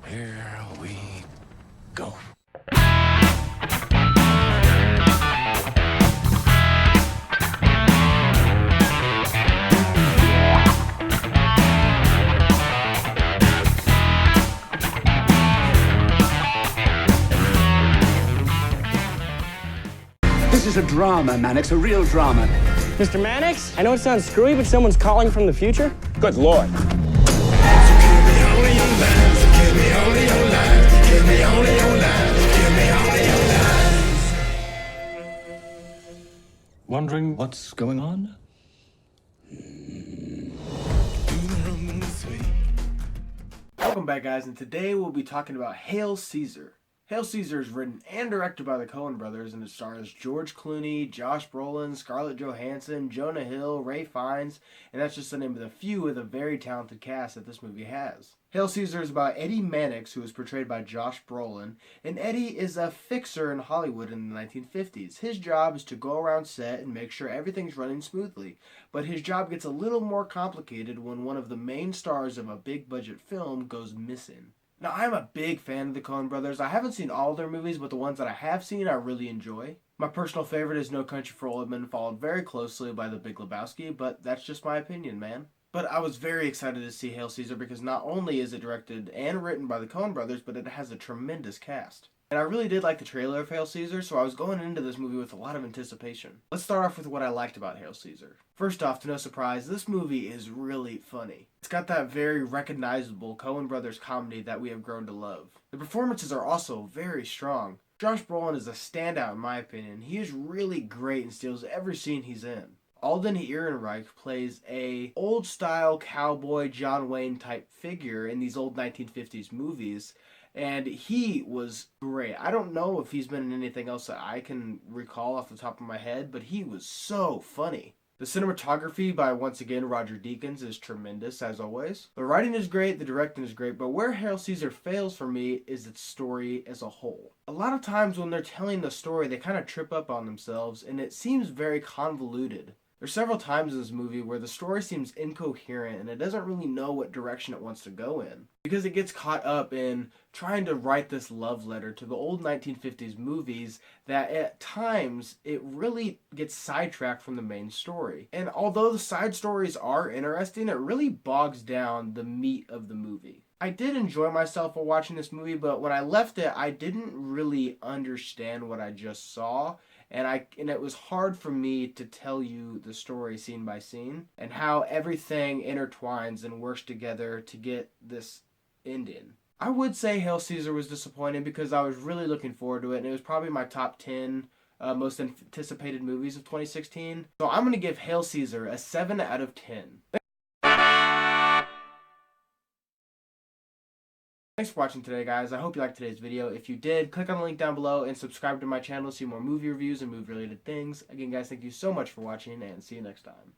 Here we go. This is a drama, Mannix, a real drama. Mr. Mannix, I know it sounds screwy, but someone's calling from the future? Good Lord. Wondering what's going on? Welcome back, guys, and today we'll be talking about Hail Caesar. Hail Caesar is written and directed by the Coen brothers, and it stars George Clooney, Josh Brolin, Scarlett Johansson, Jonah Hill, Ray Fiennes, and that's just the name of the few of the very talented cast that this movie has. Hail Caesar is about Eddie Mannix, who is portrayed by Josh Brolin, and Eddie is a fixer in Hollywood in the 1950s. His job is to go around set and make sure everything's running smoothly, but his job gets a little more complicated when one of the main stars of a big budget film goes missing. Now, I'm a big fan of the Coen brothers. I haven't seen all their movies, but the ones that I have seen I really enjoy. My personal favorite is No Country for Old Men, followed very closely by The Big Lebowski, but that's just my opinion, man. But I was very excited to see Hail Caesar because not only is it directed and written by the Coen brothers, but it has a tremendous cast. And I really did like the trailer of Hail Caesar, so I was going into this movie with a lot of anticipation. Let's start off with what I liked about Hail Caesar. First off, to no surprise, this movie is really funny. It's got that very recognizable Coen brothers comedy that we have grown to love. The performances are also very strong. Josh Brolin is a standout in my opinion. He is really great and steals every scene he's in. Alden Ehrenreich plays a old-style cowboy John Wayne type figure in these old 1950s movies, and he was great. I don't know if he's been in anything else that I can recall off the top of my head, but he was so funny. The cinematography by, once again, Roger Deakins is tremendous, as always. The writing is great, the directing is great, but where Hail Caesar fails for me is its story as a whole. A lot of times when they're telling the story, they kind of trip up on themselves, and it seems very convoluted. There's several times in this movie where the story seems incoherent and it doesn't really know what direction it wants to go in. Because it gets caught up in trying to write this love letter to the old 1950s movies that at times it really gets sidetracked from the main story. And although the side stories are interesting, it really bogs down the meat of the movie. I did enjoy myself while watching this movie, but when I left it, I didn't really understand what I just saw. And it was hard for me to tell you the story scene by scene and how everything intertwines and works together to get this ending. I would say Hail Caesar was disappointing because I was really looking forward to it, and it was probably my top 10 most anticipated movies of 2016. So I'm going to give Hail Caesar a 7 out of 10. Thanks for watching today, guys. I hope you liked today's video. If you did, click on the link down below and subscribe to my channel to see more movie reviews and movie-related things. Again, guys, thank you so much for watching, and see you next time.